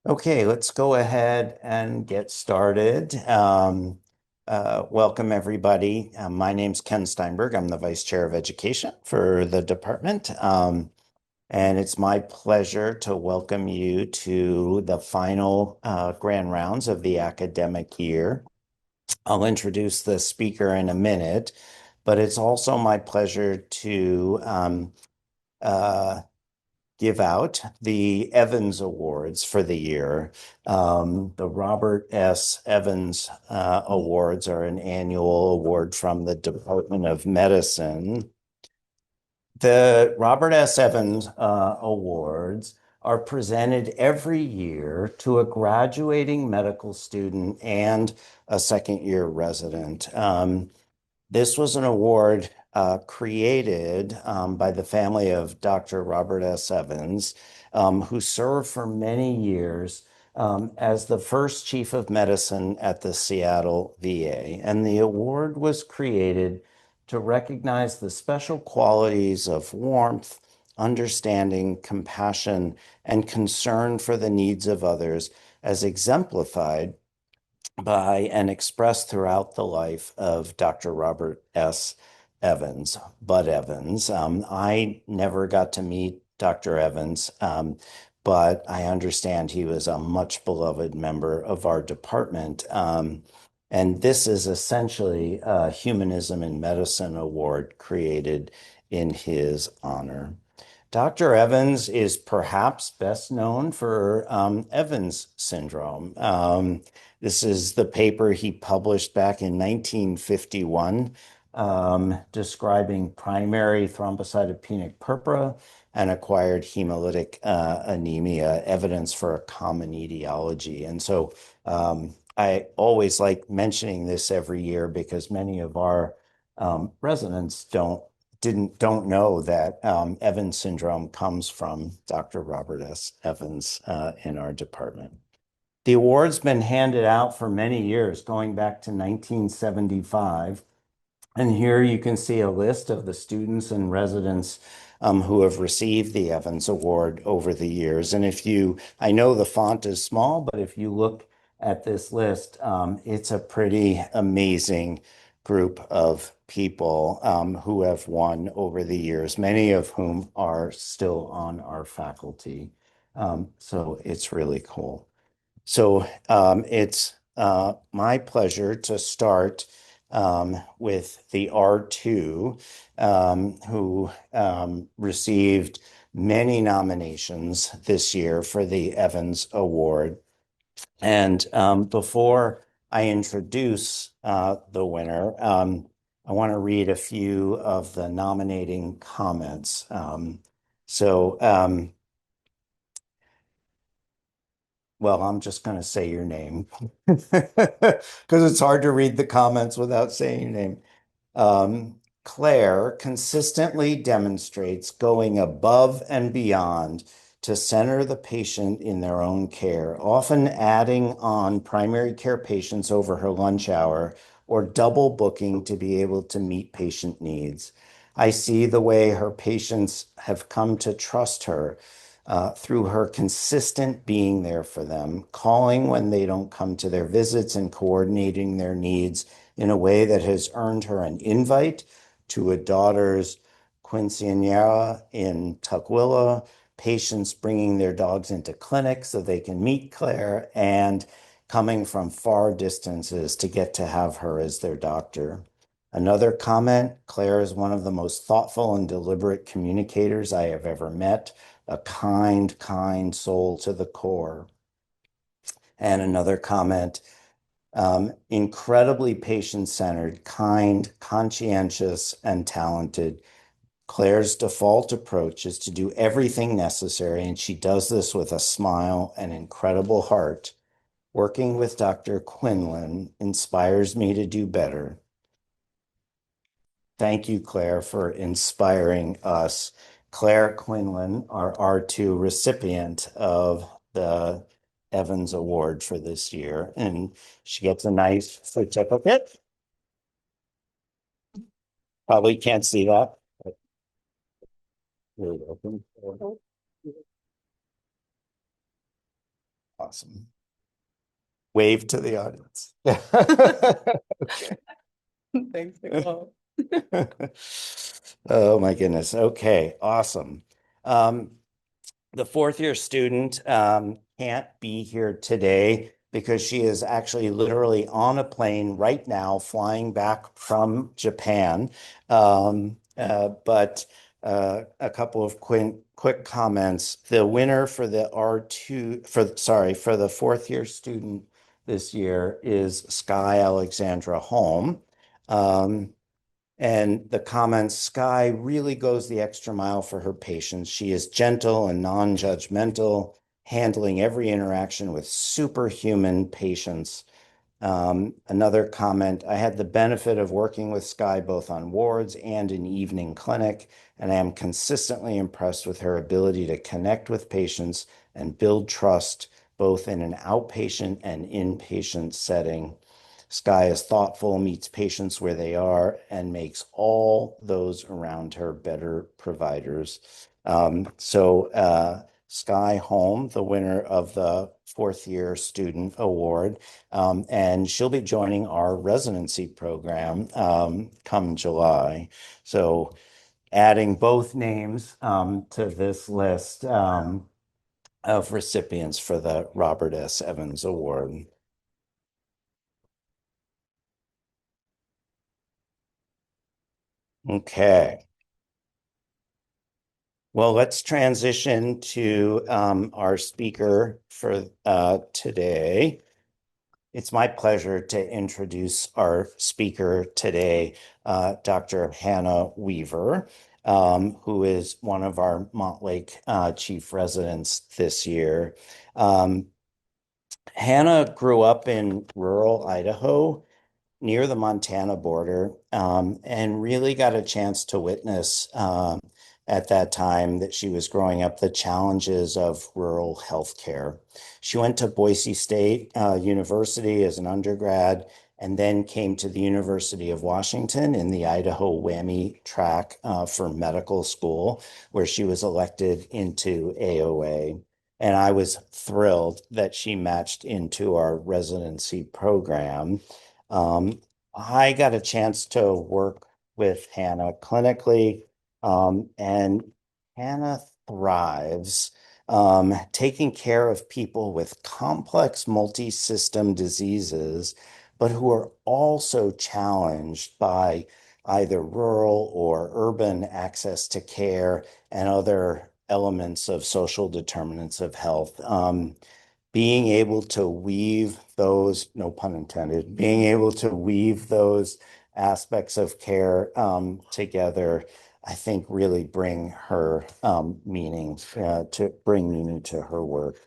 Okay, let's go ahead and get started. Welcome, everybody. My name's Ken Steinberg. I'm the Vice Chair of Education for the department. And it's my pleasure to welcome you to the final grand rounds of the academic year. I'll introduce the speaker in a minute, but it's also my pleasure to uh, give out the Evans Awards for the year. The Robert S. Evans Awards are an annual award from the Department of Medicine. The Robert S. Evans Awards are presented every year to a graduating medical student and a second year resident. This was an award created by the family of Dr. Robert S. Evans, who served for many years as the first chief of medicine at the Seattle VA. And the award was created to recognize the special qualities of warmth, understanding, compassion, and concern for the needs of others as exemplified by and expressed throughout the life of Dr. Robert S. Evans, Bud Evans. I never got to meet Dr. Evans, but I understand he was a much beloved member of our department. And this is essentially a Humanism in Medicine Award created in his honor. Dr. Evans is perhaps best known for Evans syndrome. This is the paper he published back in 1951, describing primary thrombocytopenic purpura and acquired hemolytic anemia, evidence for a common etiology. And so I always like mentioning this every year because many of our residents don't know that Evans syndrome comes from Dr. Robert S. Evans in our department. The award's been handed out for many years, going back to 1975. And here you can see a list of the students and residents who have received the Evans Award over the years. And I know the font is small, but if you look at this list, it's a pretty amazing group of people who have won over the years, many of whom are still on our faculty. So it's really cool. So it's my pleasure to start with the R2, who received many nominations this year for the Evans Award. And before I introduce the winner, I want to read a few of the nominating comments. So, well, I'm just going to say your name because it's hard to read the comments without saying your name. Claire consistently demonstrates going above and beyond to center the patient in their own care, often adding on primary care patients over her lunch hour or double booking to be able to meet patient needs. I see the way her patients have come to trust her through her consistent being there for them, calling when they don't come to their visits and coordinating their needs in a way that has earned her an invite to a daughter's quinceanera in Tukwila, patients bringing their dogs into clinics so they can meet Claire, and coming from far distances to get to have her as their doctor. Another comment, Claire is one of the most thoughtful and deliberate communicators I have ever met, a kind soul to the core. And another comment, incredibly patient-centered, kind, conscientious, and talented. Claire's default approach is to do everything necessary, and she does this with a smile and incredible heart. Working with Dr. Quinlan inspires me to do better. Thank you, Claire, for inspiring us. Claire Quinlan, our R2 recipient of the Evans Award for this year, and she gets a nice certificate. Probably can't see that. But you're welcome. Awesome. Wave to the audience. Thanks, Nicole. Oh my goodness. Okay, awesome. Um, the fourth year student can't be here today because she is actually literally on a plane right now flying back from Japan. But a couple of quick comments. The winner for the R2 for the fourth year student this year is Sky Alexandra Holm. Um, and the comments, Sky really goes the extra mile for her patients. She is gentle and non-judgmental, handling every interaction with superhuman patience. Another comment, I had the benefit of working with Sky both on wards and in evening clinic, and I am consistently impressed with her ability to connect with patients and build trust both in an outpatient and inpatient setting. Sky is thoughtful, meets patients where they are, and makes all those around her better providers. Sky Holm, the winner of the fourth year student award, and she'll be joining our residency program come July. So adding both names to this list of recipients for the Robert S. Evans Award. Okay. Well, let's transition to our speaker for today. It's my pleasure to introduce our speaker today, Dr. Hannah Weaver, who is one of our Montlake chief residents this year. Um, Hannah grew up in rural Idaho near the Montana border, and really got a chance to witness at that time that she was growing up the challenges of rural healthcare. She went to Boise State University as an undergrad and then came to the University of Washington in the Idaho WWAMI track for medical school, where she was elected into AOA. And I was thrilled that she matched into our residency program. Um, I got a chance to work with Hannah clinically, and Hannah thrives taking care of people with complex multi-system diseases, but who are also challenged by either rural or urban access to care and other elements of social determinants of health. Being able to weave those, no pun intended, being able to weave those aspects of care together, I think really bring her meaning to bring meaning to her work.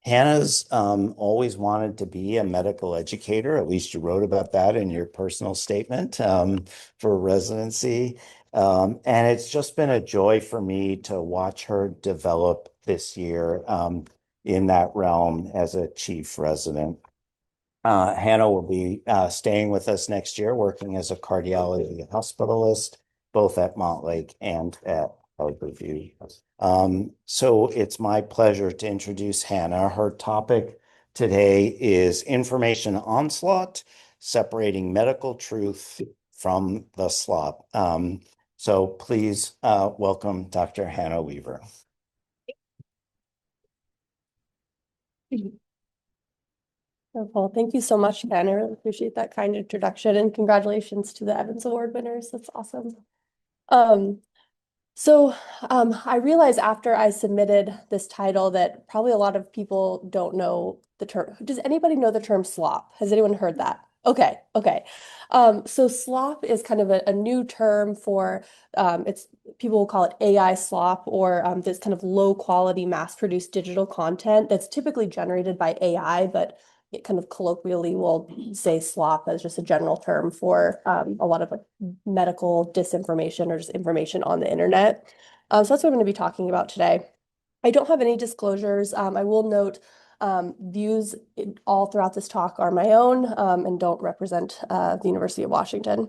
Hannah's always wanted to be a medical educator. At least you wrote about that in your personal statement for residency. And it's just been a joy for me to watch her develop this year in that realm as a chief resident. Hannah will be staying with us next year, working as a cardiology hospitalist, both at Montlake and at Harborview. So it's my pleasure to introduce Hannah. Her topic today is information onslaught, separating medical truth from the SLOP. So please welcome Dr. Hannah Weaver. Well, thank you so much, Ken. I really appreciate that kind introduction, and congratulations to the Evans Award winners. That's awesome. Um, I realized after I submitted this title that probably a lot of people don't know the term. Does anybody know the term SLOP? Has anyone heard that? Okay, okay. So SLOP is kind of a new term for it's people will call it AI slop, or this kind of low quality mass-produced digital content that's typically generated by AI, but it kind of colloquially will say slop as just a general term for a lot of like medical disinformation or just information on the internet. So that's what I'm going to be talking about today. I don't have any disclosures. I will note views all throughout this talk are my own and don't represent the University of Washington.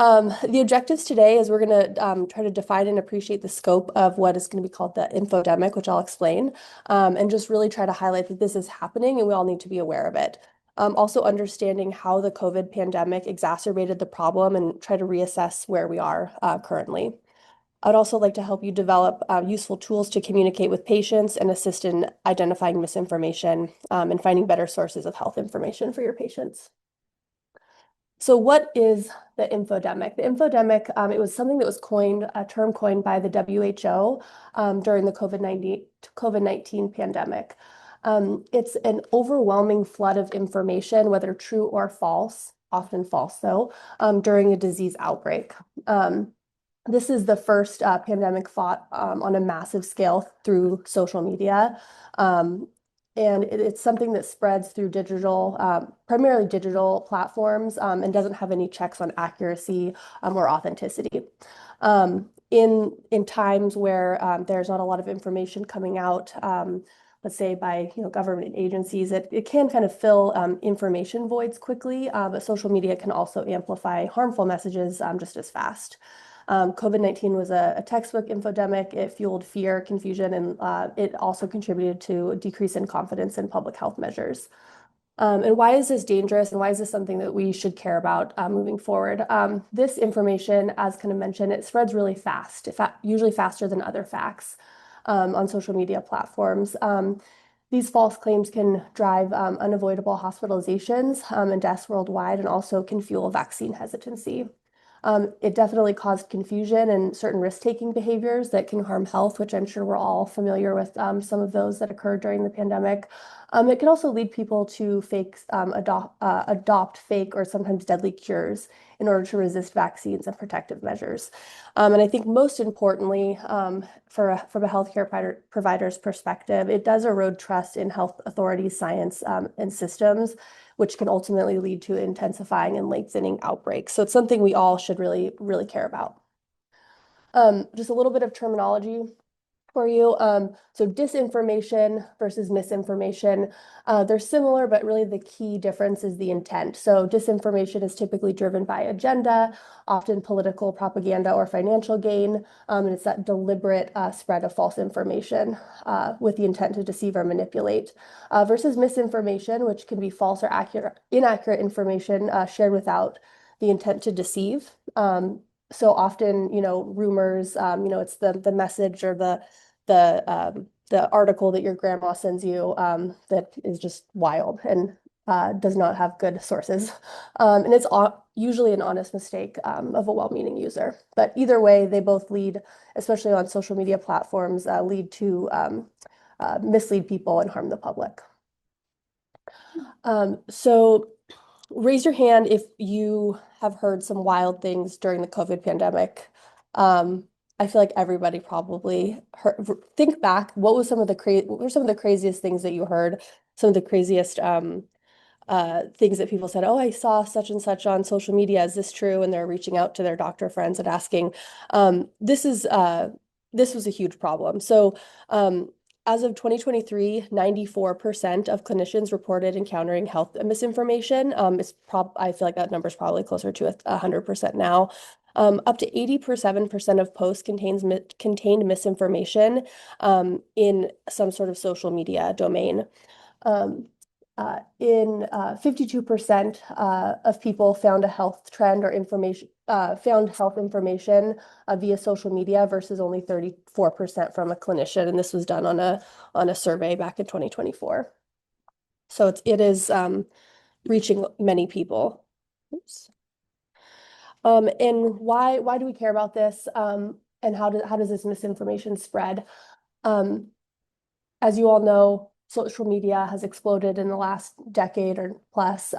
The objectives today is we're going to try to define and appreciate the scope of what is going to be called the infodemic, which I'll explain, and just really try to highlight that this is happening and we all need to be aware of it. Also understanding how the COVID pandemic exacerbated the problem and try to reassess where we are currently. I'd also like to help you develop useful tools to communicate with patients and assist in identifying misinformation and finding better sources of health information for your patients. So what is the infodemic? The infodemic, it was something that was coined, a term coined by the WHO during the COVID-19 pandemic. It's an overwhelming flood of information, whether true or false, often false though, during a disease outbreak. This is the first pandemic fought on a massive scale through social media. And it's something that spreads through digital, primarily digital platforms, and doesn't have any checks on accuracy or authenticity. In times where there's not a lot of information coming out, let's say by government agencies, it can kind of fill information voids quickly, but social media can also amplify harmful messages just as fast. COVID-19 was a textbook infodemic. It fueled fear, confusion, and it also contributed to a decrease in confidence in public health measures. And why is this dangerous and why is this something that we should care about moving forward? This information, as kind of mentioned, it spreads really fast, usually faster than other facts on social media platforms. These false claims can drive unavoidable hospitalizations and deaths worldwide and also can fuel vaccine hesitancy. It definitely caused confusion and certain risk-taking behaviors that can harm health, which I'm sure we're all familiar with some of those that occurred during the pandemic. It can also lead people to adopt fake or sometimes deadly cures in order to resist vaccines and protective measures. And I think most importantly, from a healthcare provider's perspective, it does erode trust in health authorities, science, and systems, which can ultimately lead to intensifying and lengthening outbreaks. So it's something we all should really, really care about. Just a little bit of terminology for you. So disinformation versus misinformation, they're similar, but really the key difference is the intent. So disinformation is typically driven by agenda, often political propaganda or financial gain, and it's that deliberate spread of false information with the intent to deceive or manipulate, versus misinformation, which can be false or inaccurate information shared without the intent to deceive. So often, rumors, it's the message or the article that your grandma sends you that is just wild and does not have good sources. And it's usually an honest mistake of a well-meaning user. But either way, they both lead, especially on social media platforms, lead to mislead people and harm the public. So raise your hand if you have heard some wild things during the COVID pandemic. I feel like everybody probably heard. Think back, what were some of the craziest things that you heard? Some of the craziest things that people said, oh, I saw such and such on social media. Is this true? And they're reaching out to their doctor friends and asking. This was a huge problem. So as of 2023, 94% of clinicians reported encountering health misinformation. I feel like that number is probably closer to 100% now. Up to 87% of posts contained misinformation in some sort of social media domain. In 52% of people found a health trend or found health information via social media versus only 34% from a clinician, and this was done on a survey back in 2024. So it is reaching many people. Oops. And why do we care about this? And how does this misinformation spread? As you all know, social media has exploded in the last decade or plus.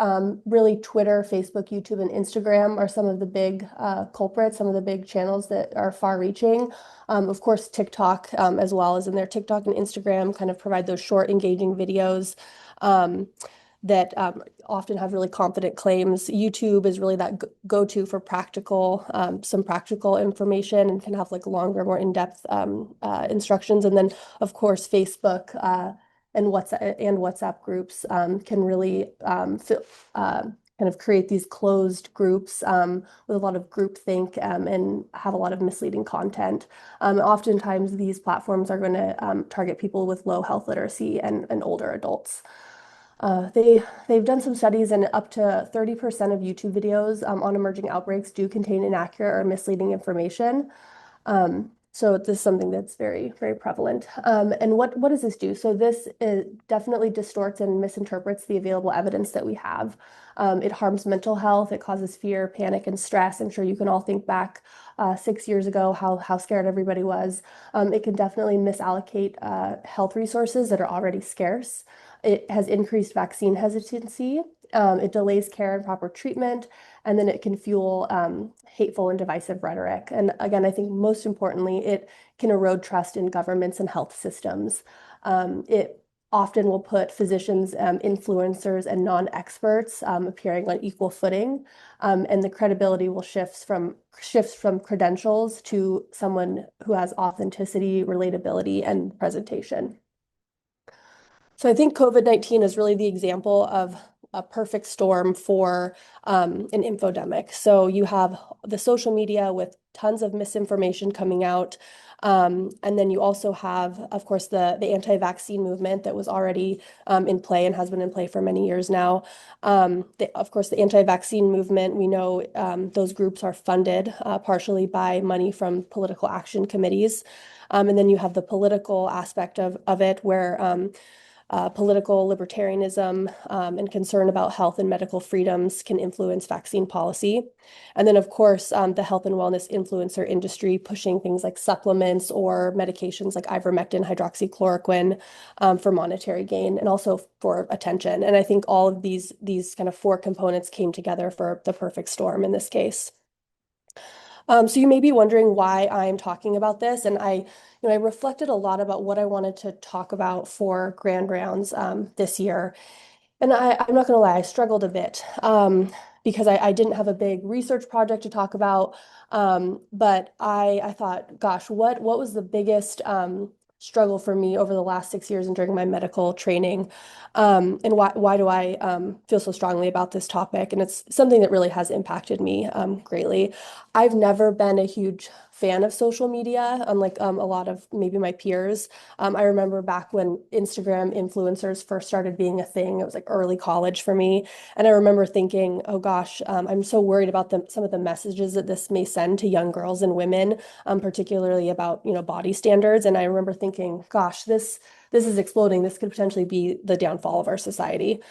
Really, Twitter, Facebook, YouTube, and Instagram are some of the big culprits, some of the big channels that are far-reaching. Of course, TikTok as well, as in their TikTok and Instagram kind of provide those short, engaging videos that often have really confident claims. YouTube is really that go-to for some practical information and can have like longer, more in-depth instructions. And then, of course, Facebook and WhatsApp groups can really kind of create these closed groups with a lot of groupthink and have a lot of misleading content. Oftentimes, these platforms are going to target people with low health literacy and older adults. They've done some studies, and up to 30% of YouTube videos on emerging outbreaks do contain inaccurate or misleading information. So this is something that's very, very prevalent. And what does this do? So this definitely distorts and misinterprets the available evidence that we have. It harms mental health. It causes fear, panic, and stress. I'm sure you can all think back 6 years ago how scared everybody was. It can definitely misallocate health resources that are already scarce. It has increased vaccine hesitancy. It delays care and proper treatment, and then it can fuel hateful and divisive rhetoric. And again, I think most importantly, it can erode trust in governments and health systems. It often will put physicians, influencers, and non-experts appearing on equal footing, and the credibility will shifts from credentials to someone who has authenticity, relatability, and presentation. So I think COVID-19 is really the example of a perfect storm for an infodemic. So you have the social media with tons of misinformation coming out. And then you also have, of course, the anti-vaccine movement that was already in play and has been in play for many years now. Of course, the anti-vaccine movement, we know those groups are funded partially by money from political action committees. And then you have the political aspect of it where political libertarianism and concern about health and medical freedoms can influence vaccine policy. And then, of course, the health and wellness influencer industry pushing things like supplements or medications like ivermectin, hydroxychloroquine for monetary gain and also for attention. And I think all of these kind of four components came together for the perfect storm in this case. So you may be wondering why I'm talking about this, and I reflected a lot about what I wanted to talk about for Grand Rounds this year. And I'm not going to lie, I struggled a bit because I didn't have a big research project to talk about. But I thought, gosh, what was the biggest struggle for me over the last 6 years and during my medical training? And why do I feel so strongly about this topic? And it's something that really has impacted me greatly. I've never been a huge fan of social media, unlike a lot of maybe my peers. I remember back when Instagram influencers first started being a thing, it was like early college for me. And I remember thinking, oh gosh, I'm so worried about some of the messages that this may send to young girls and women, particularly about, body standards. And I remember thinking, gosh, this is exploding. This could potentially be the downfall of our society,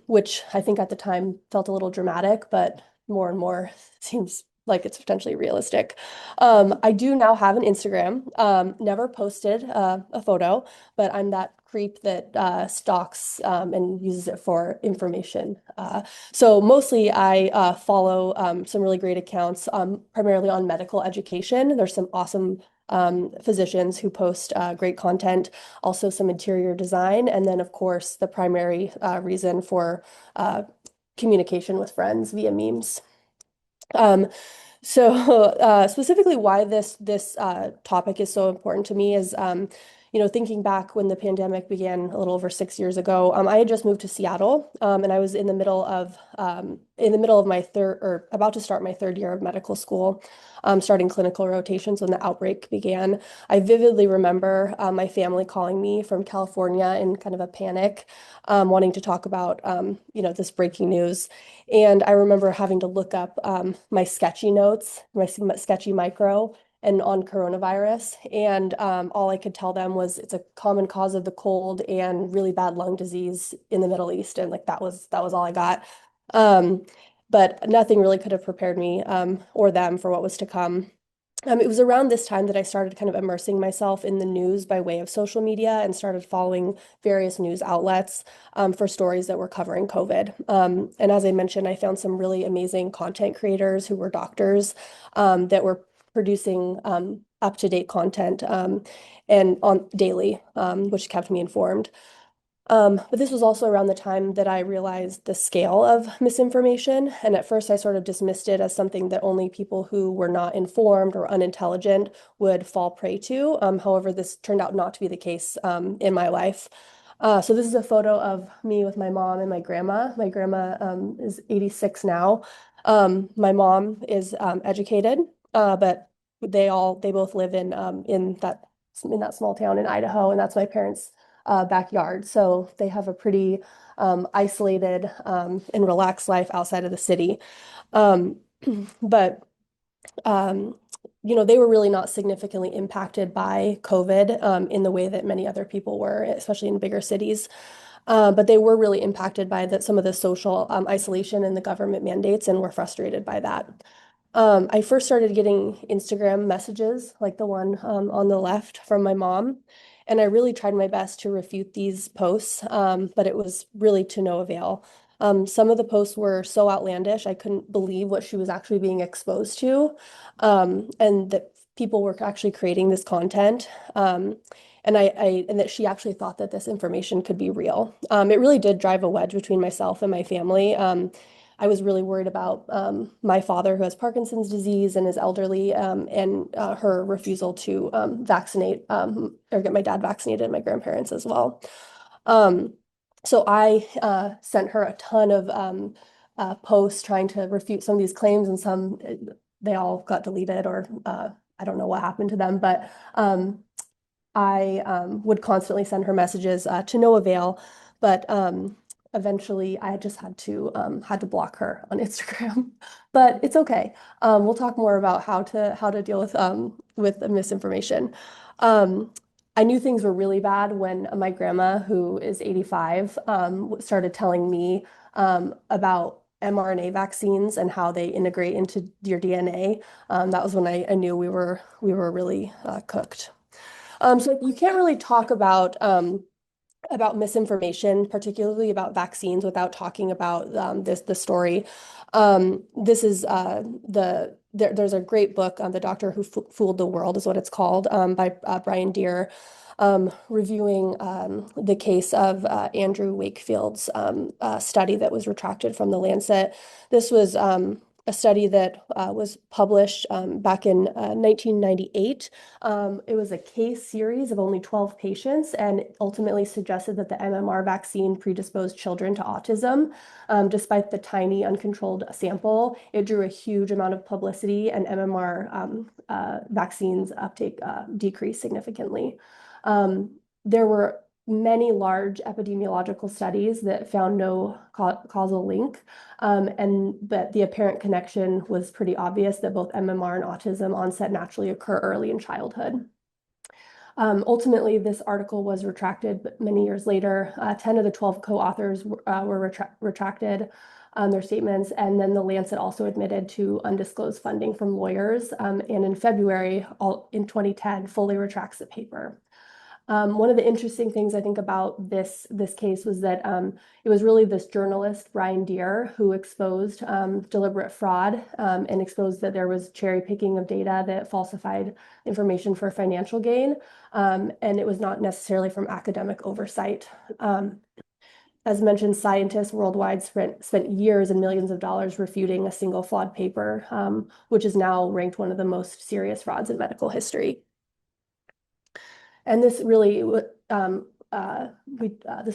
which I think at the time felt a little dramatic, but more and more seems like it's potentially realistic. I do now have an Instagram. Never posted a photo, but I'm that creep that stalks and uses it for information. So mostly I follow some really great accounts, primarily on medical education. There's some awesome physicians who post great content, also some interior design, and then of course the primary reason for communication with friends via memes. Um, so specifically why this topic is so important to me is, thinking back when the pandemic began a little over 6 years ago, I had just moved to Seattle, and I was in the middle of my third or about to start my third year of medical school, starting clinical rotations when the outbreak began. I vividly remember my family calling me from California in kind of a panic, wanting to talk about this breaking news. And I remember having to look up my sketchy notes, my sketchy micro, and on coronavirus. And all I could tell them was it's a common cause of the cold and really bad lung disease in the Middle East. And like that was all I got. Um, but nothing really could have prepared me or them for what was to come. It was around this time that I started kind of immersing myself in the news by way of social media and started following various news outlets for stories that were covering COVID. And as I mentioned, I found some really amazing content creators who were doctors that were producing up-to-date content and on daily, which kept me informed. But this was also around the time that I realized the scale of misinformation. And at first, I sort of dismissed it as something that only people who were not informed or unintelligent would fall prey to. However, this turned out not to be the case in my life. So this is a photo of me with my mom and my grandma. My grandma is 86 now. My mom is educated, but they both live in that small town in Idaho, and that's my parents' backyard. So they have a pretty isolated and relaxed life outside of the city. Um, but um, they were really not significantly impacted by COVID in the way that many other people were, especially in bigger cities. But they were really impacted by some of the social isolation and the government mandates and were frustrated by that. I first started getting Instagram messages like the one on the left from my mom. And I really tried my best to refute these posts, but it was really to no avail. Some of the posts were so outlandish, I couldn't believe what she was actually being exposed to, and that people were actually creating this content. And that she actually thought that this information could be real. It really did drive a wedge between myself and my family. I was really worried about my father, who has Parkinson's disease and is elderly, and her refusal to vaccinate or get my dad vaccinated and my grandparents as well. Um, so I sent her a ton of posts trying to refute some of these claims, and they all got deleted or I don't know what happened to them, but I would constantly send her messages to no avail, but eventually I just had to block her on Instagram. But it's okay. We'll talk more about how to deal with the misinformation. Um, I knew things were really bad when my grandma, who is 85, started telling me about mRNA vaccines and how they integrate into your DNA. That was when I knew we were really cooked. So you can't really talk about misinformation, particularly about vaccines, without talking about the story. This is there's a great book, The Doctor Who Fooled the World is what it's called, by Brian Deere, reviewing the case of Andrew Wakefield's study that was retracted from the Lancet. This was a study that was published back in 1998. It was a case series of only 12 patients and ultimately suggested that the MMR vaccine predisposed children to autism. Despite the tiny uncontrolled sample, it drew a huge amount of publicity, and MMR vaccines uptake decreased significantly. There were many large epidemiological studies that found no causal link, and that the apparent connection was pretty obvious that both MMR and autism onset naturally occur early in childhood. Ultimately, this article was retracted, but many years later, 10 of the 12 co-authors were retracted their statements, and then the Lancet also admitted to undisclosed funding from lawyers, and in February, in 2010, fully retracts the paper. One of the interesting things I think about this case was that it was really this journalist, Brian Deere, who exposed deliberate fraud and exposed that there was cherry picking of data that falsified information for financial gain. And it was not necessarily from academic oversight. As mentioned, scientists worldwide spent years and millions of dollars refuting a single flawed paper, which is now ranked one of the most serious frauds in medical history. And this really, this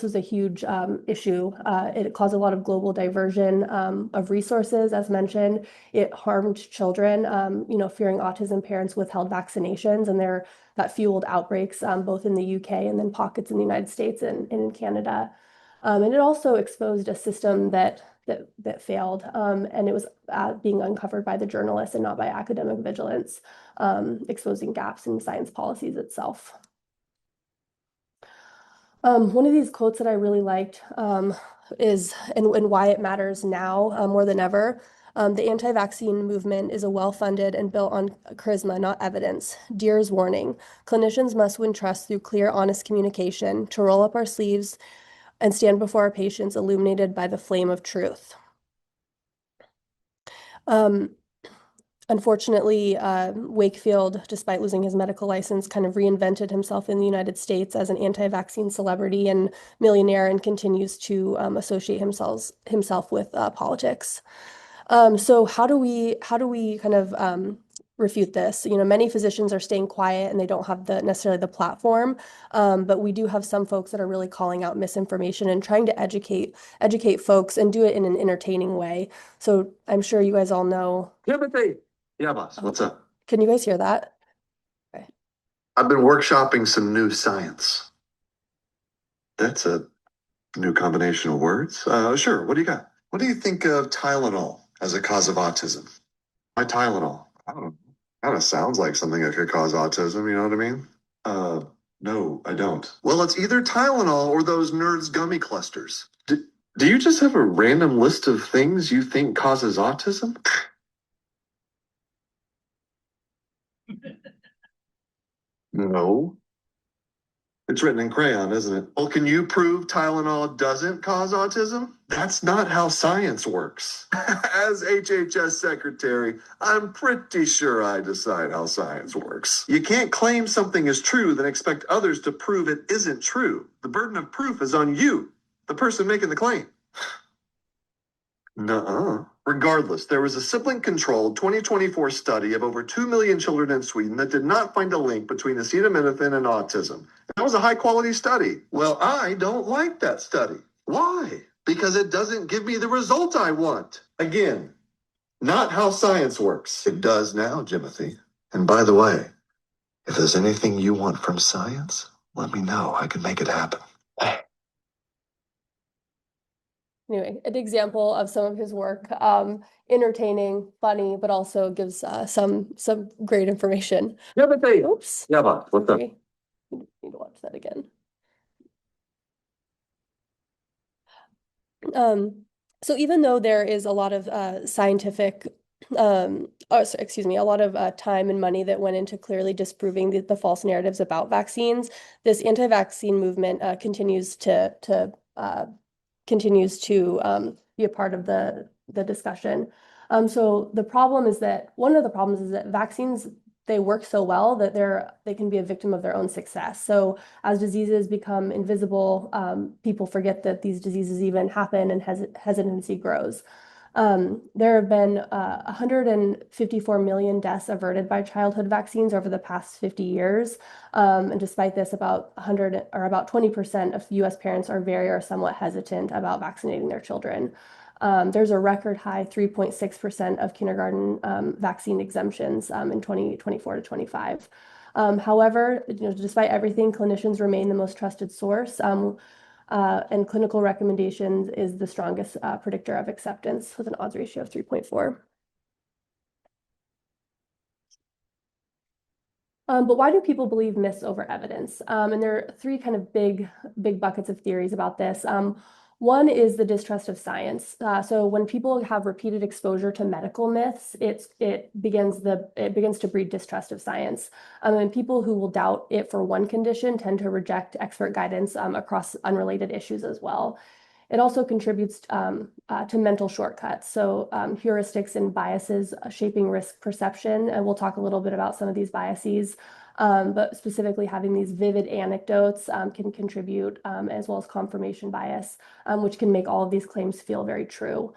was a huge issue. It caused a lot of global diversion of resources, as mentioned. It harmed children. Fearing autism, parents withheld vaccinations, and that fueled outbreaks both in the UK and then pockets in the United States and in Canada. And it also exposed a system that failed, and it was being uncovered by the journalists and not by academic vigilance, exposing gaps in science policies itself. One of these quotes that I really liked is, and why it matters now more than ever. The anti-vaccine movement is a well-funded and built on charisma, not evidence. Deere's warning: clinicians must win trust through clear, honest communication, to roll up our sleeves and stand before our patients illuminated by the flame of truth. Um, Unfortunately, Wakefield, despite losing his medical license, kind of reinvented himself in the United States as an anti-vaccine celebrity and millionaire, and continues to associate himself with politics. So how do we kind of refute this. You know, many physicians are staying quiet and they don't have necessarily the platform, but we do have some folks that are really calling out misinformation and trying to educate folks and do it in an entertaining way. So I'm sure you guys all know. Timothy. Yeah, boss. What's up? Can you guys hear that? Okay. I've been workshopping some new science. That's a new combination of words. Sure. What do you got? What do you think of Tylenol as a cause of autism? Why Tylenol? I don't know. Kind of sounds like something that could cause autism. You know what I mean? Uh, no, I don't. Well, it's either Tylenol or those nerds gummy clusters. Do you just have a random list of things you think causes autism? No. It's written in crayon, isn't it? Well, can you prove Tylenol doesn't cause autism? That's not how science works. As HHS secretary, I'm pretty sure I decide how science works. You can't claim something is true, then expect others to prove it isn't true. The burden of proof is on you, the person making the claim. Nuh-uh. Regardless, there was a sibling-controlled 2024 study of over 2 million children in Sweden that did not find a link between acetaminophen and autism. That was a high-quality study. Well, I don't like that study. Why? Because it doesn't give me the result I want. Again, not how science works. It does now, Jimothy. And by the way, if there's anything you want from science, let me know. I can make it happen. Anyway, an example of some of his work, entertaining, funny, but also gives some great information. Yeah, but they. Oops. Yeah, but what's up? Sorry. Need to watch that again. So even though there is a lot of scientific, excuse me, a lot of time and money that went into clearly disproving the false narratives about vaccines, this anti-vaccine movement continues to be a part of the discussion. So the problem is that one of the problems is that vaccines, they work so well that they can be a victim of their own success. So as diseases become invisible, people forget that these diseases even happen and hesitancy grows. There have been 154 million deaths averted by childhood vaccines over the past 50 years. And despite this, about 20% of US parents are very or somewhat hesitant about vaccinating their children. There's a record high 3.6% of kindergarten vaccine exemptions in 2024 to 25. However, despite everything, clinicians remain the most trusted source. And clinical recommendations is the strongest predictor of acceptance with an odds ratio of 3.4. But why do people believe myths over evidence? And there are three kind of big buckets of theories about this. One is the distrust of science. So when people have repeated exposure to medical myths, it begins to breed distrust of science. And people who will doubt it for one condition tend to reject expert guidance across unrelated issues as well. It also contributes to mental shortcuts. So heuristics and biases shaping risk perception. And we'll talk a little bit about some of these biases. But specifically having these vivid anecdotes can contribute, as well as confirmation bias, which can make all of these claims feel very true.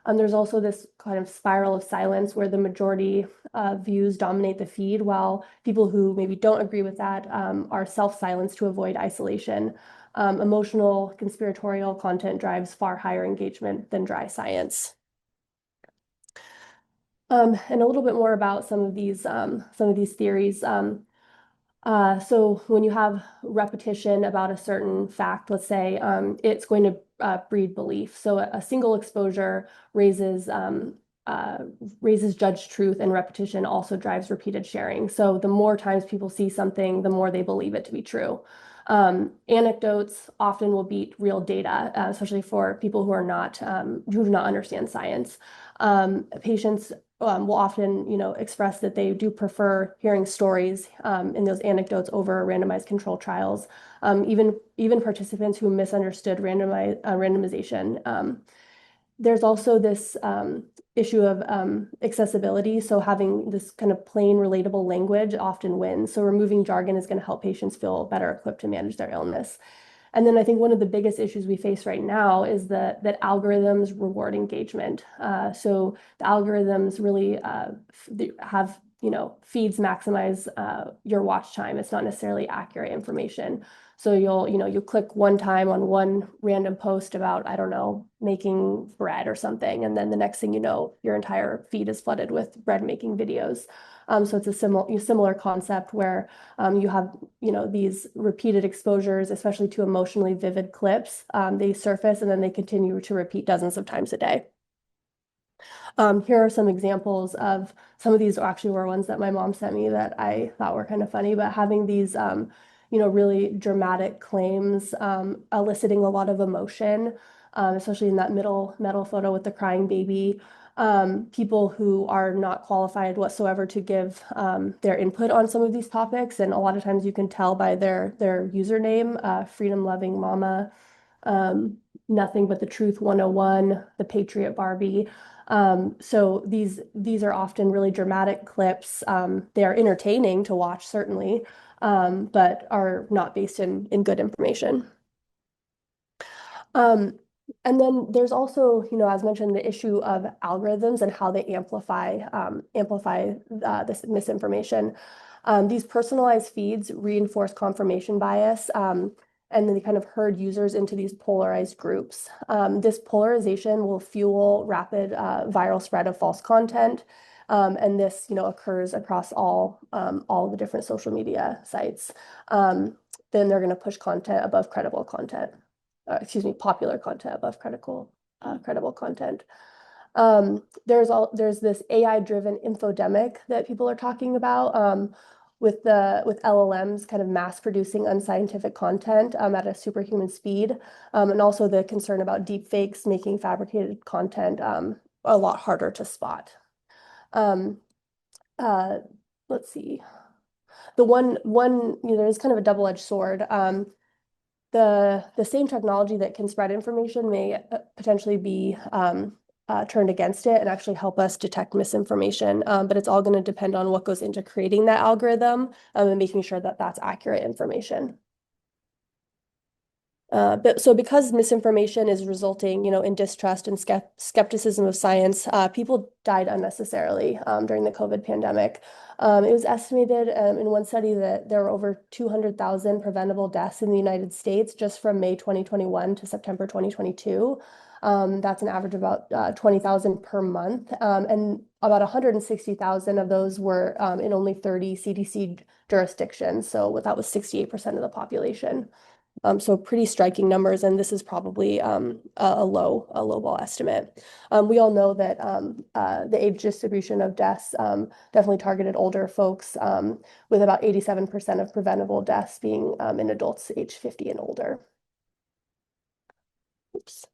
There's also this kind of spiral of silence where the majority views dominate the feed, while people who maybe don't agree with that are self-silenced to avoid isolation. Emotional, conspiratorial content drives far higher engagement than dry science. And a little bit more about some of these theories. So when you have repetition about a certain fact, let's say, it's going to breed belief. So a single exposure raises judged truth, and repetition also drives repeated sharing. So the more times people see something, the more they believe it to be true. Anecdotes often will beat real data, especially for people who do not understand science. Patients will often, express that they do prefer hearing stories in those anecdotes over randomized control trials. Even participants who misunderstood randomization. There's also this issue of accessibility. So having this kind of plain, relatable language often wins. So removing jargon is going to help patients feel better equipped to manage their illness. And then I think one of the biggest issues we face right now is that algorithms reward engagement. So the algorithms really have feeds maximize your watch time. It's not necessarily accurate information. So you'll click one time on one random post about, I don't know, making bread or something. And then the next thing you know, your entire feed is flooded with bread making videos. So it's a similar concept where you have, these repeated exposures, especially to emotionally vivid clips. They surface and then they continue to repeat dozens of times a day. Here are some examples of some of these actually were ones that my mom sent me that I thought were kind of funny, but having these, really dramatic claims, eliciting a lot of emotion, especially in that middle photo with the crying baby. People who are not qualified whatsoever to give their input on some of these topics. And a lot of times you can tell by their username, Freedom Loving Mama, Nothing But the Truth 101, The Patriot Barbie. So these are often really dramatic clips. They are entertaining to watch, certainly, but are not based in good information. And then there's also, as mentioned, the issue of algorithms and how they amplify this misinformation. These personalized feeds reinforce confirmation bias, and then they kind of herd users into these polarized groups. This polarization will fuel rapid viral spread of false content. And this, occurs across all the different social media sites. Then they're going to push content above credible content. Popular content above credible content. There's this AI-driven infodemic that people are talking about, with LLMs kind of mass producing unscientific content at a superhuman speed, and also the concern about deep fakes making fabricated content a lot harder to spot. Um, uh, let's see. The one there's kind of a double-edged sword. The same technology that can spread information may potentially be turned against it and actually help us detect misinformation. But it's all going to depend on what goes into creating that algorithm, and making sure that that's accurate information. So because misinformation is resulting, in distrust and skepticism of science, people died unnecessarily during the COVID pandemic. It was estimated in one study that there were over 200,000 preventable deaths in the United States just from May 2021 to September 2022. That's an average of about 20,000 per month. And about 160,000 of those were in only 30 CDC jurisdictions. So that was 68% of the population. So pretty striking numbers, and this is probably a lowball estimate. We all know that the age distribution of deaths definitely targeted older folks, with about 87% of preventable deaths being in adults age 50 and older. Oops.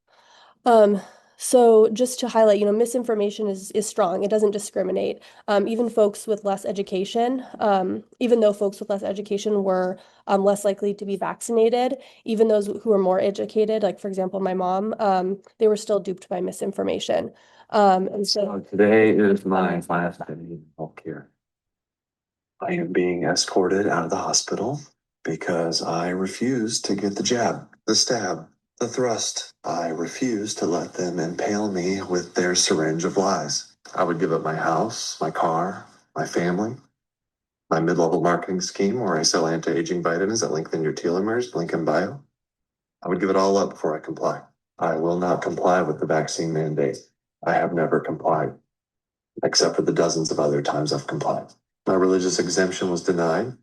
Um, so just to highlight, misinformation is strong. It doesn't discriminate. Even folks with less education, even though folks with less education were less likely to be vaccinated, even those who were more educated, like for example, my mom, they were still duped by misinformation. And So today is my last day in healthcare. I am being escorted out of the hospital because I refuse to get the jab, the stab, the thrust. I refuse to let them impale me with their syringe of lies. I would give up my house, my car, my family, my mid-level marketing scheme where I sell anti-aging vitamins that lengthen your telomeres, link in bio. I would give it all up before I comply. I will not comply with the vaccine mandate. I have never complied, except for the dozens of other times I've complied. My religious exemption was denied.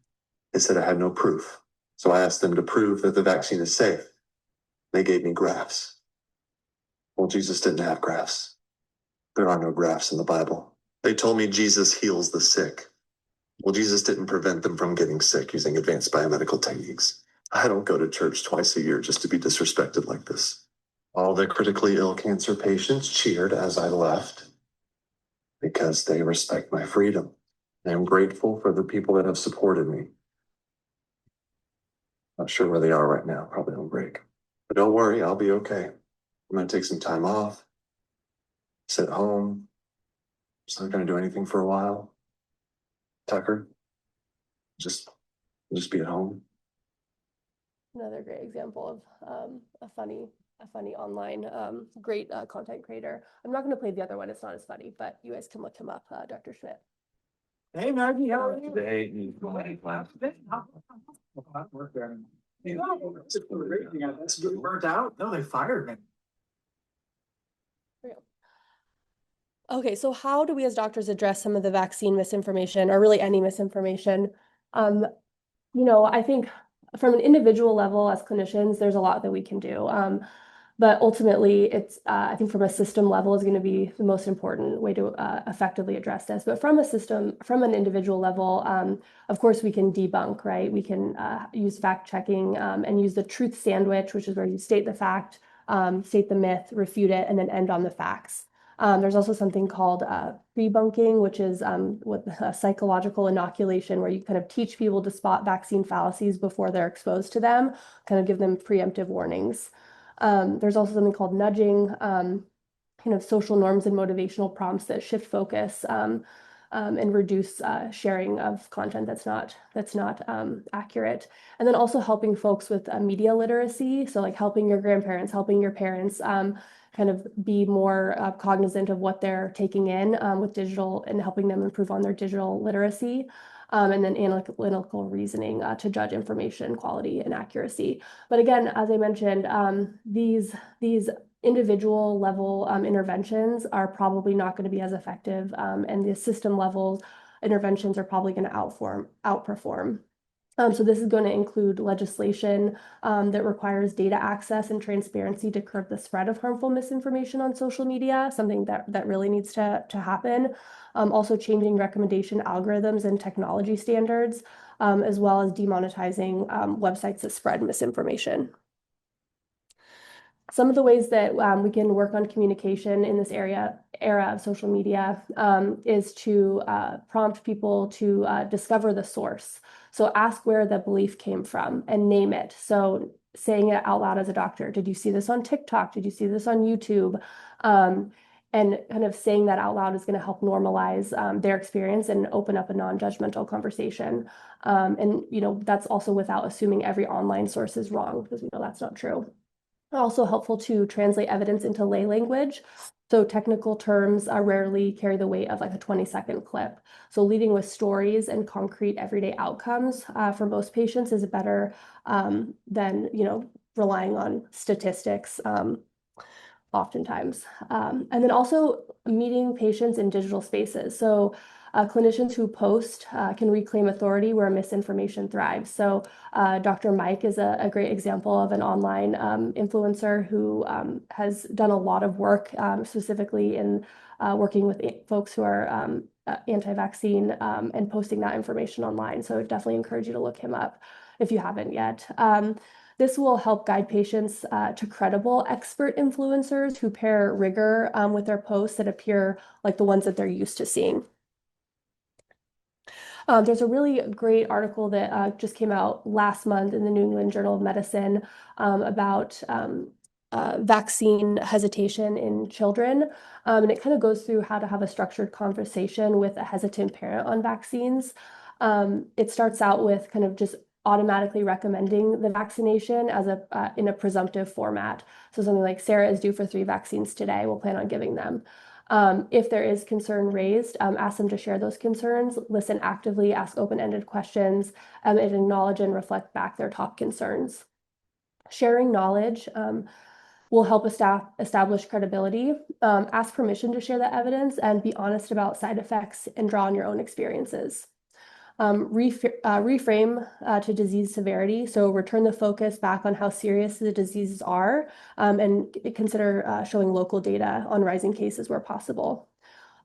They said I had no proof. So I asked them to prove that the vaccine is safe. They gave me graphs. Well, Jesus didn't have graphs. There are no graphs in the Bible. They told me Jesus heals the sick. Well, Jesus didn't prevent them from getting sick using advanced biomedical techniques. I don't go to church twice a year just to be disrespected like this. All the critically ill cancer patients cheered as I left because they respect my freedom. I'm grateful for the people that have supported me. Not sure where they are right now, probably on break. But don't worry, I'll be okay. I'm gonna take some time off, sit home. Just not gonna do anything for a while. Tucker, just be at home. another great example of a funny online great content creator. I'm not going to play the other one; it's not as funny, but you guys can look him up, Dr. Schmidt. Hey Maggie, how are you? Hey, It's a great thing. That's getting burnt out. No, they fired me. Okay, so how do we as doctors address some of the vaccine misinformation or really any misinformation? Um, I think from an individual level as clinicians, there's a lot that we can do. But ultimately, I think from a system level is going to be the most important way to effectively address this. But from an individual level, of course, we can debunk, right? We can use fact checking and use the truth sandwich, which is where you state the fact, state the myth, refute it, and then end on the facts. There's also something called pre-bunking, which is what psychological inoculation, where you kind of teach people to spot vaccine fallacies before they're exposed to them, kind of give them preemptive warnings. There's also something called nudging, kind of social norms and motivational prompts that shift focus and reduce sharing of content that's not accurate. And then also helping folks with media literacy, so like helping your grandparents, helping your parents kind of be more cognizant of what they're taking in with digital and helping them improve on their digital literacy. And then analytical reasoning to judge information quality and accuracy. But again, as I mentioned, these individual level interventions are probably not going to be as effective, and the system level interventions are probably going to outperform. So this is going to include legislation that requires data access and transparency to curb the spread of harmful misinformation on social media, something that really needs to happen. Also changing recommendation algorithms and technology standards, as well as demonetizing websites that spread misinformation. Some of the ways that we can work on communication in this era of social media is to prompt people to discover the source. So ask where the belief came from and name it. So saying it out loud as a doctor, did you see this on TikTok? Did you see this on YouTube? And kind of saying that out loud is going to help normalize their experience and open up a non-judgmental conversation. And that's also without assuming every online source is wrong, because we know that's not true. Also helpful to translate evidence into lay language. So technical terms rarely carry the weight of like a 20-second clip. So leading with stories and concrete everyday outcomes for most patients is better than relying on statistics oftentimes. And then also meeting patients in digital spaces. So clinicians who post can reclaim authority where misinformation thrives. So Dr. Mike is a great example of an online influencer who has done a lot of work specifically in working with folks who are anti-vaccine and posting that information online. So I definitely encourage you to look him up if you haven't yet. This will help guide patients to credible expert influencers who pair rigor with their posts that appear like the ones that they're used to seeing. There's a really great article that just came out last month in the New England Journal of Medicine about vaccine hesitation in children. And it kind of goes through how to have a structured conversation with a hesitant parent on vaccines. It starts out with kind of just automatically recommending the vaccination as in a presumptive format. So something like Sarah is due for 3 vaccines today. We'll plan on giving them. If there is concern raised, ask them to share those concerns, listen actively, ask open-ended questions, and acknowledge and reflect back their top concerns. Sharing knowledge will help establish credibility. Ask permission to share the evidence and be honest about side effects and draw on your own experiences. Reframe to disease severity. So return the focus back on how serious the diseases are and consider showing local data on rising cases where possible.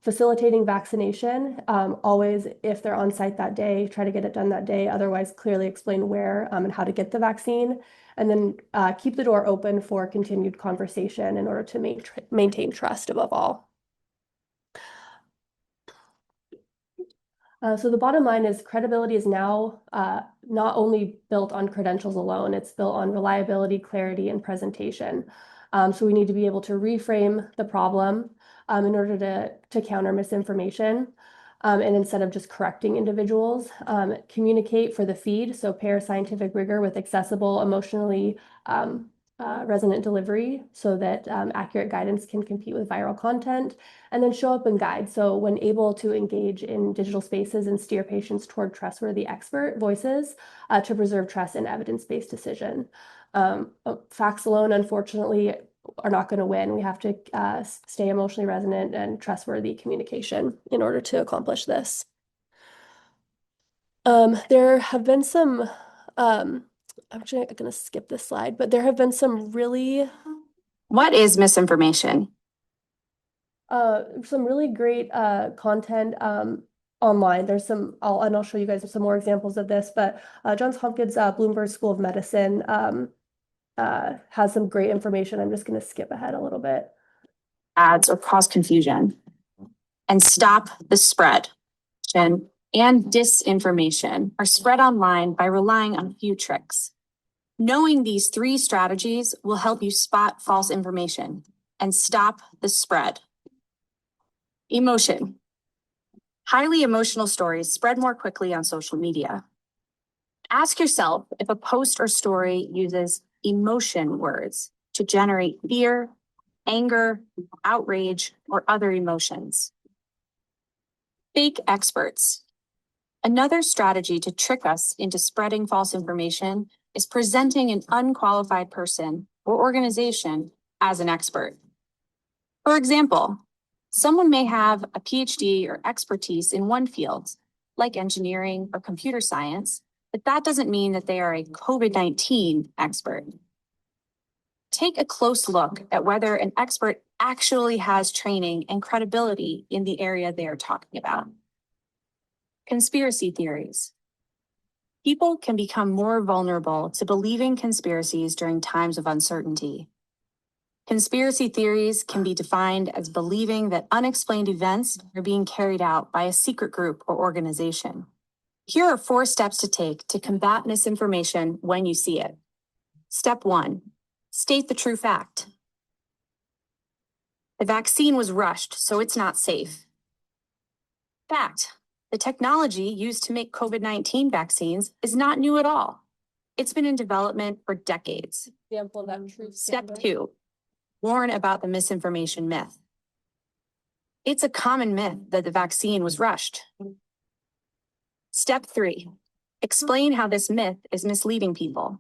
Facilitating vaccination, always, if they're on site that day, try to get it done that day. Otherwise, clearly explain where and how to get the vaccine. And then keep the door open for continued conversation in order to maintain trust above all. So the bottom line is credibility is now not only built on credentials alone, it's built on reliability, clarity, and presentation. So we need to be able to reframe the problem in order to counter misinformation. And instead of just correcting individuals, communicate for the feed. So pair scientific rigor with accessible, emotionally resident delivery so that accurate guidance can compete with viral content, and then show up and guide. So when able to engage in digital spaces and steer patients toward trustworthy expert voices to preserve trust and evidence-based decision. Facts alone, unfortunately, are not going to win. We have to stay emotionally resonant and trustworthy communication in order to accomplish this. There have been some I'm actually going to skip this slide, but there have been some really What is misinformation? some really great content online. There's some, I'll show you guys some more examples of this, but Johns Hopkins Bloomberg School of Medicine has some great information. I'm just going to skip ahead a little bit. Ads or cause confusion and stop the spread. And disinformation are spread online by relying on a few tricks. Knowing these 3 strategies will help you spot false information and stop the spread. Emotion. Highly emotional stories spread more quickly on social media. Ask yourself if a post or story uses emotion words to generate fear, anger, outrage, or other emotions. Fake experts. Another strategy to trick us into spreading false information is presenting an unqualified person or organization as an expert. For example, someone may have a PhD or expertise in one field, like engineering or computer science, but that doesn't mean that they are a COVID-19 expert. Take a close look at whether an expert actually has training and credibility in the area they are talking about. Conspiracy theories. People can become more vulnerable to believing conspiracies during times of uncertainty. Conspiracy theories can be defined as believing that unexplained events are being carried out by a secret group or organization. Here are 4 steps to take to combat misinformation when you see it. Step 1, state the true fact. The vaccine was rushed, so it's not safe. Fact. The technology used to make COVID-19 vaccines is not new at all. It's been in development for decades. Example of that truth. Step 2, warn about the misinformation myth. It's a common myth that the vaccine was rushed. Step 3, explain how this myth is misleading people.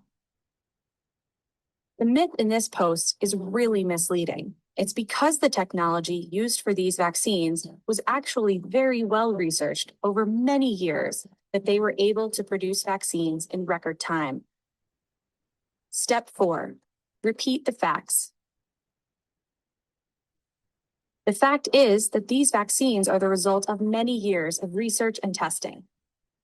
The myth in this post is really misleading. It's because the technology used for these vaccines was actually very well researched over many years that they were able to produce vaccines in record time. Step 4, repeat the facts. The fact is that these vaccines are the result of many years of research and testing.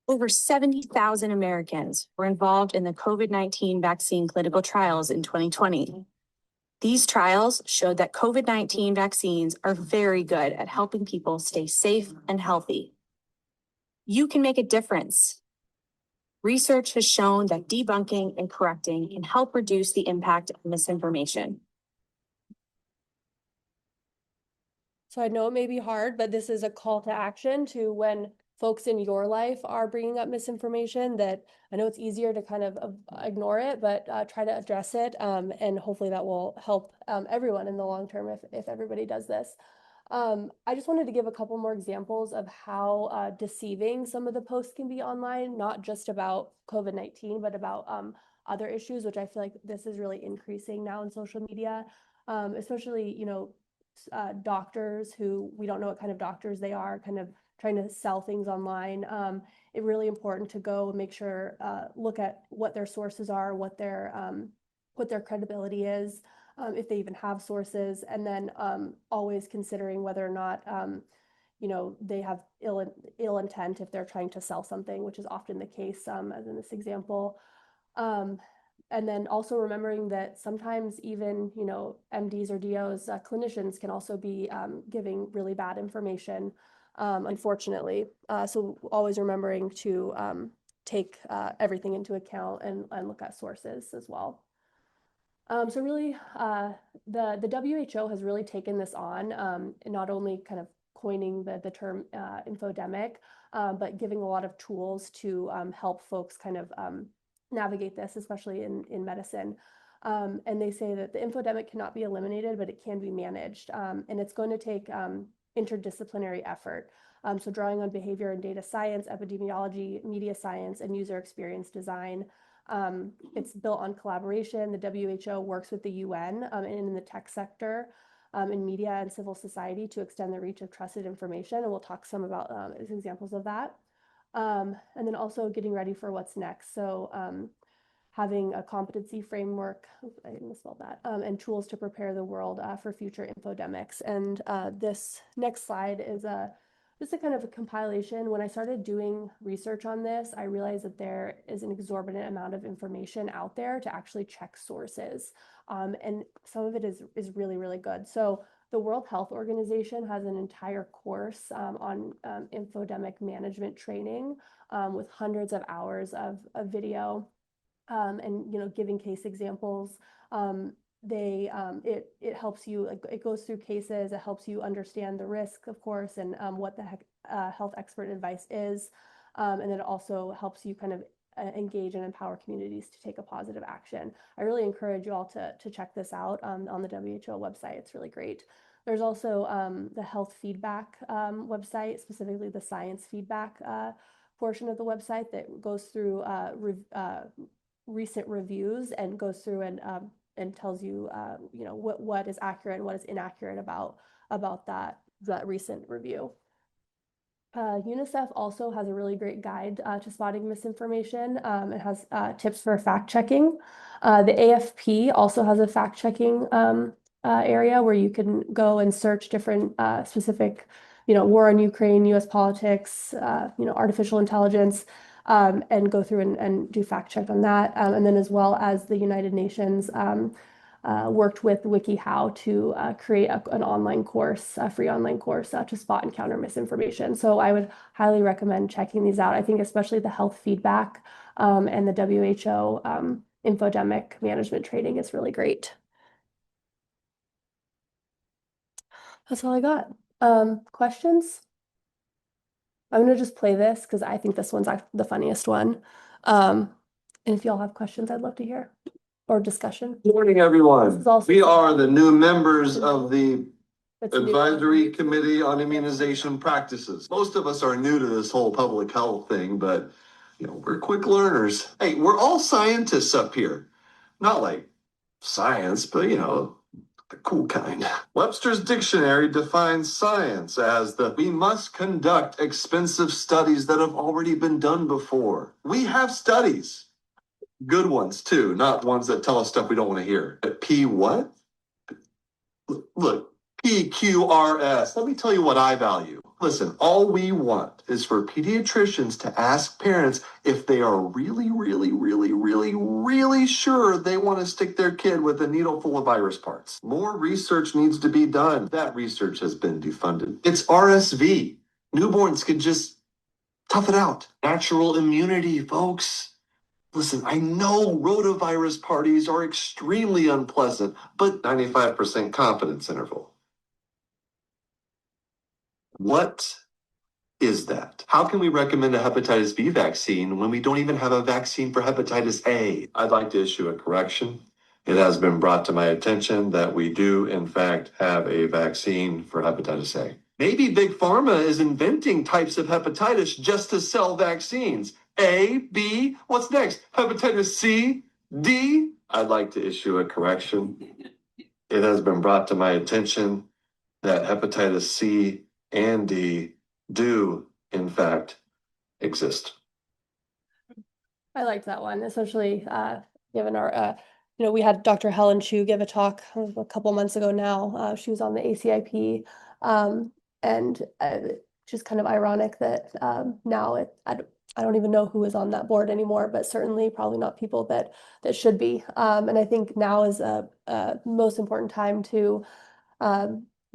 Over 70,000 Americans were involved in the COVID-19 vaccine clinical trials in 2020. These trials showed that COVID-19 vaccines are very good at helping people stay safe and healthy. You can make a difference. Research has shown that debunking and correcting can help reduce the impact of misinformation. So I know it may be hard, but this is a call to action to when folks in your life are bringing up misinformation, that I know it's easier to kind of ignore it, but try to address it. And hopefully that will help everyone in the long term if everybody does this. I just wanted to give a couple more examples of how deceiving some of the posts can be online, not just about COVID-19, but about other issues, which I feel like this is really increasing now in social media, especially, you know, doctors who we don't know what kind of doctors they are, kind of trying to sell things online. It's really important to go and make sure, look at what their sources are, what their credibility is, if they even have sources, and then always considering whether or not you know, they have ill intent if they're trying to sell something, which is often the case, as in this example. And then also remembering that sometimes even, you know, MDs or DOs, clinicians can also be giving really bad information, unfortunately. So always remembering to take everything into account and look at sources as well. So really, the WHO has really taken this on, not only kind of coining the term infodemic, but giving a lot of tools to help folks kind of navigate this, especially in medicine. And they say that the infodemic cannot be eliminated, but it can be managed. And it's going to take interdisciplinary effort. So drawing on behavior and data science, epidemiology, media science, and user experience design. It's built on collaboration. The WHO works with the UN and in the tech sector, in media and civil society to extend the reach of trusted information. And we'll talk some about examples of that. And then also getting ready for what's next. So having a competency framework, I misspelled that, and tools to prepare the world for future infodemics. And this next slide is just a kind of a compilation. When I started doing research on this, I realized that there is an exorbitant amount of information out there to actually check sources. And some of it is really, really good. So the World Health Organization has an entire course on infodemic management training with hundreds of hours of video. And giving case examples. It helps you, it goes through cases, it helps you understand the risk, of course, and what the health expert advice is. And then it also helps you kind of engage and empower communities to take a positive action. I really encourage you all to check this out on the WHO website. It's really great. There's also the health feedback website, specifically the science feedback portion of the website that goes through recent reviews and goes through and tells you what is accurate and what is inaccurate about that recent review. UNICEF also has a really great guide to spotting misinformation. It has tips for fact checking. The AFP also has a fact checking area where you can go and search different specific, war in Ukraine, US politics, artificial intelligence, and go through and do fact check on that. And then as well as the United Nations worked with WikiHow to create an online course, a free online course to spot and counter misinformation. So I would highly recommend checking these out. I think especially the health feedback and the WHO infodemic management training is really great. That's all I got. Questions? I'm going to just play this because I think this one's the funniest one. And if y'all have questions, I'd love to hear or discussion. Good morning, everyone. Also We are the new members of the It's Advisory new. Committee on Immunization Practices. Most of us are new to this whole public health thing, but we're quick learners. Hey, we're all scientists up here. Not like science, but the cool kind. Webster's Dictionary defines science as we must conduct expensive studies that have already been done before. We have studies. Good ones too, not ones that tell us stuff we don't want to hear. P what? Look, PQRS. Let me tell you what I value. Listen, all we want is for pediatricians to ask parents if they are really, really, really, really, really sure they want to stick their kid with a needle full of virus parts. More research needs to be done. That research has been defunded. It's RSV. Newborns could just tough it out. Natural immunity, folks. Listen, I know rotavirus parties are extremely unpleasant, but 95% confidence interval. What is that? How can we recommend a hepatitis B vaccine when we don't even have a vaccine for hepatitis A? I'd like to issue a correction. It has been brought to my attention that we do, in fact, have a vaccine for hepatitis A. Maybe Big Pharma is inventing types of hepatitis just to sell vaccines. A, B, what's next? Hepatitis C, D? I'd like to issue a correction. It has been brought to my attention that hepatitis C and D do, in fact, exist. I liked that one, especially given our, we had Dr. Helen Chu give a talk a couple months ago now. She was on the ACIP, and just kind of ironic that now I don't even know who is on that board anymore, but certainly probably not people that should be. And I think now is a most important time to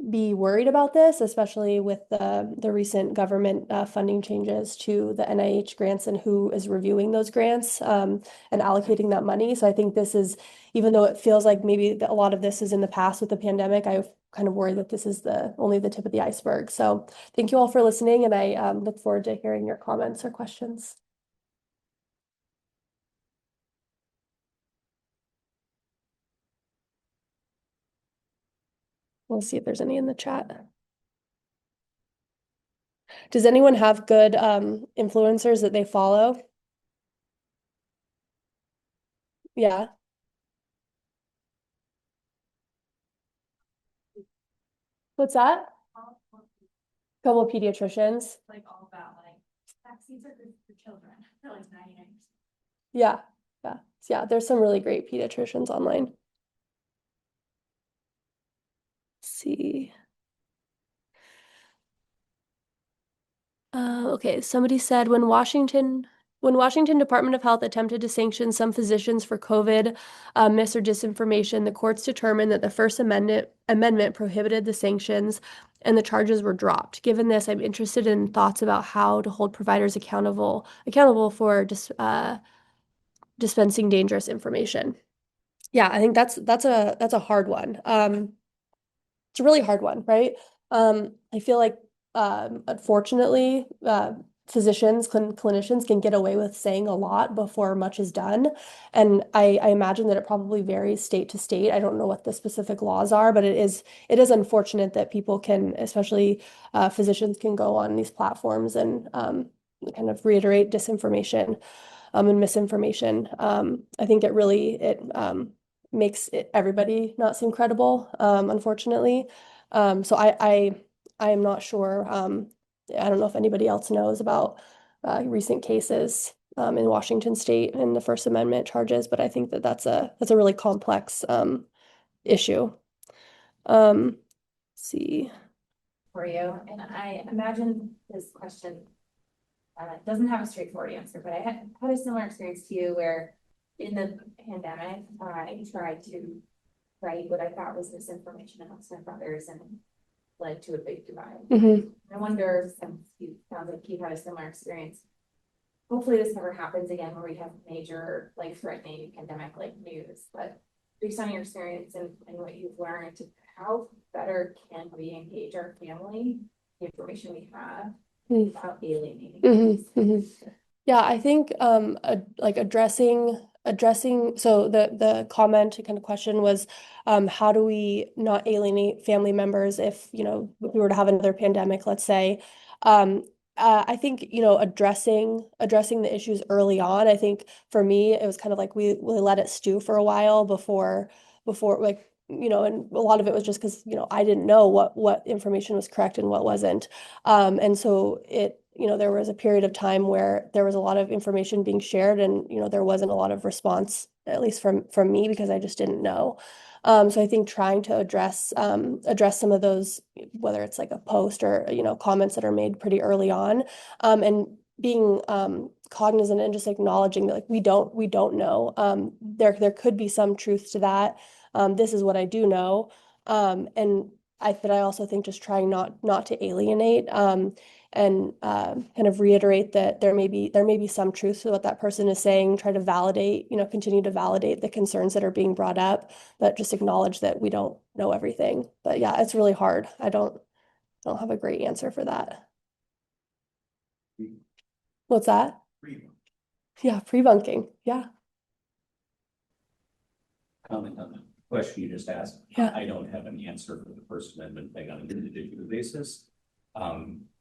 be worried about this, especially with the recent government funding changes to the NIH grants and who is reviewing those grants and allocating that money. So I think this is, even though it feels like maybe a lot of this is in the past with the pandemic, I kind of worry that this is only the tip of the iceberg. So thank you all for listening, and I look forward to hearing your comments or questions. We'll see if there's any in the chat. Does anyone have good influencers that they follow? Yeah. What's that? Couple of pediatricians. Like all about like vaccines are good for children. They're like 99%. Yeah. Yeah. There's some really great pediatricians online. Let's see. Okay, somebody said when Washington Department of Health attempted to sanction some physicians for COVID mis or disinformation, the courts determined that the First Amendment prohibited the sanctions and the charges were dropped. Given this, I'm interested in thoughts about how to hold providers accountable for dispensing dangerous information. Yeah, I think that's a hard one. It's a really hard one, right? I feel like unfortunately, clinicians can get away with saying a lot before much is done. And I imagine that it probably varies state to state. I don't know what the specific laws are, but it is unfortunate that people can, especially physicians, can go on these platforms and kind of reiterate disinformation and misinformation. I think it makes everybody not seem credible, unfortunately. So I am not sure. I don't know if anybody else knows about recent cases in Washington State and the First Amendment charges, but I think that that's a really complex issue. Let's see. For you. And I imagine this question doesn't have a straightforward answer, but I had a similar experience to you where in the pandemic, I tried to write what I thought was misinformation amongst my brothers and led to a big divide. I wonder, since you sounds like you've had a similar experience, hopefully this never happens again where we have major life-threatening pandemic like news, but based on your experience and what you've learned, how better can we engage our family, the information we have, without alienating? Yeah, I think like addressing so the comment kind of question was how do we not alienate family members if if we were to have another pandemic, let's say. I think addressing the issues early on. I think for me it was kind of like we let it stew for a while before like and a lot of it was just because I didn't know what information was correct and what wasn't. And so there was a period of time where there was a lot of information being shared and, there wasn't a lot of response, at least from me, because I just didn't know. So I think trying to address some of those, whether it's like a post or, comments that are made pretty early on, and being cognizant and just acknowledging that like we don't know. There could be some truth to that. This is what I do know. But I also think just trying not to alienate and kind of reiterate that there may be some truth to what that person is saying, try to validate, continue to validate the concerns that are being brought up, but just acknowledge that we don't know everything. But yeah, it's really hard. I don't have a great answer for that. What's that? Yeah, pre-bunking. Yeah. Comment on the question you just asked. Yeah. I don't have an answer for the First Amendment thing on an individual basis.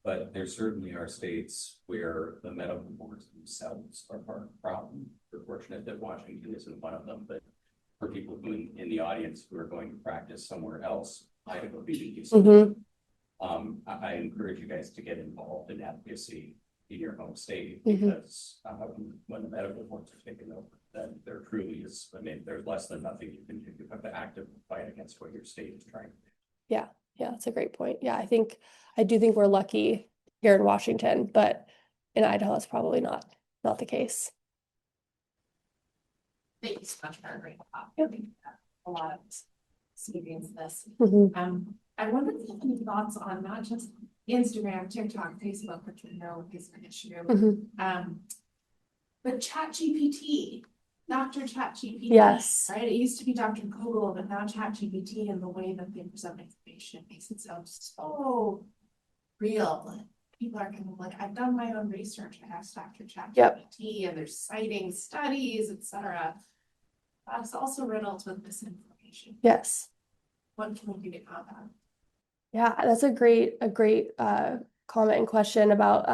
But there certainly are states where the medical boards themselves are part of the problem. We're fortunate that Washington isn't one of them, but for people who in the audience who are going to practice somewhere else, Idaho being useful. I encourage you guys to get involved in advocacy in your home state because when the medical boards are taken over, then there truly is, there's less than nothing you can do. You have to actively fight against what your state is trying to do. Yeah, that's a great point. Yeah, I do think we're lucky here in Washington, but in Idaho, it's probably not the case. Thank you so much for a great talk. I think a lot of experience in this. I wonder if you have any thoughts on not just Instagram, TikTok, Facebook, which we know is an issue, but ChatGPT, Dr. ChatGPT. Yes. Right? It used to be Dr. Google, but now ChatGPT and the way that they present information makes it sound so real. People are kind of like, I've done my own research. I asked Dr. ChatGPT and they're citing studies, etc. That's also riddled with misinformation. Yes. What can we do about that? Yeah, that's a great comment and question about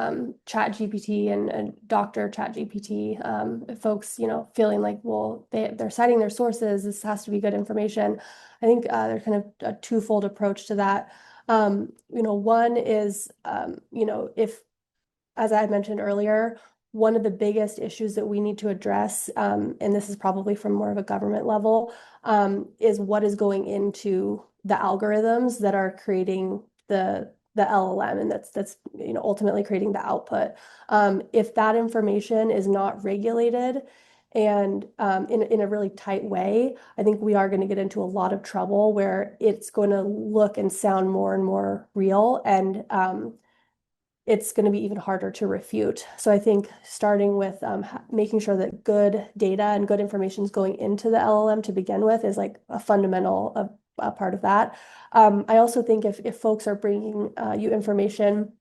Chat GPT and Dr. Chat GPT. If folks, feeling like, well, they're citing their sources, this has to be good information. I think there's kind of a twofold approach to that. One is, if, as I had mentioned earlier, one of the biggest issues that we need to address, and this is probably from more of a government level, is what is going into the algorithms that are creating the LLM, and that's ultimately creating the output. If that information is not regulated and in a really tight way, I think we are going to get into a lot of trouble where it's going to look and sound more and more real, and it's going to be even harder to refute. So I think starting with making sure that good data and good information is going into the LLM to begin with is like a fundamental a part of that. I also think if folks are bringing you information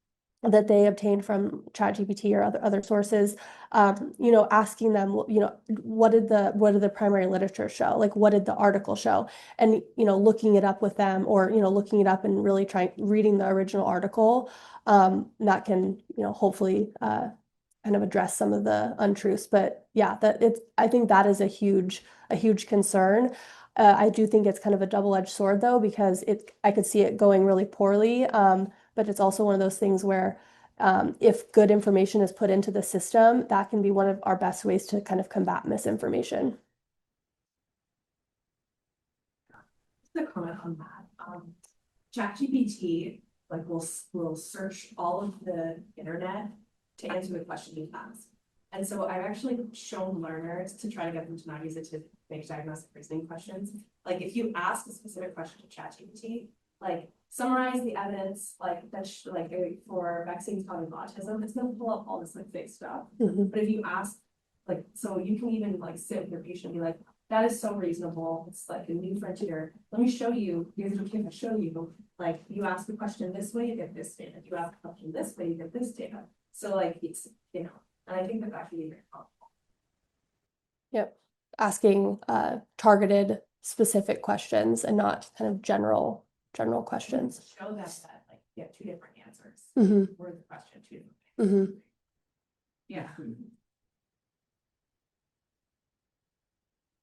that they obtained from ChatGPT or other sources, asking them, what did the primary literature show? Like, what did the article show? And, looking it up with them, or, looking it up and really reading the original article, that can, hopefully, kind of address some of the untruths. But yeah, I think that is a huge concern. I do think it's kind of a double-edged sword though, because I could see it going really poorly. But it's also one of those things where if good information is put into the system, that can be one of our best ways to kind of combat misinformation. Just a comment on that. ChatGPT will search all of the internet to answer the question you ask. And so I've actually shown learners to try to get them to not use it to make diagnostic reasoning questions. Like if you ask a specific question to ChatGPT, like summarize the evidence, for vaccines causing autism, it's gonna pull up all this fake stuff. But if you ask, so you can even sit with your patient and be like, that is so reasonable. It's like a new frontier. Let me show you. Here's what I show you. Like you ask the question this way, you get this data. If you ask the question this way, you get this data. So it's and I think that can be very helpful. Yep. Asking targeted specific questions and not kind of general questions. Show them that you have two different answers. Mm-hmm. Or the question two different answers. Mm-hmm.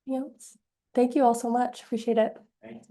Yeah. Thank you all so much. Appreciate it. Right.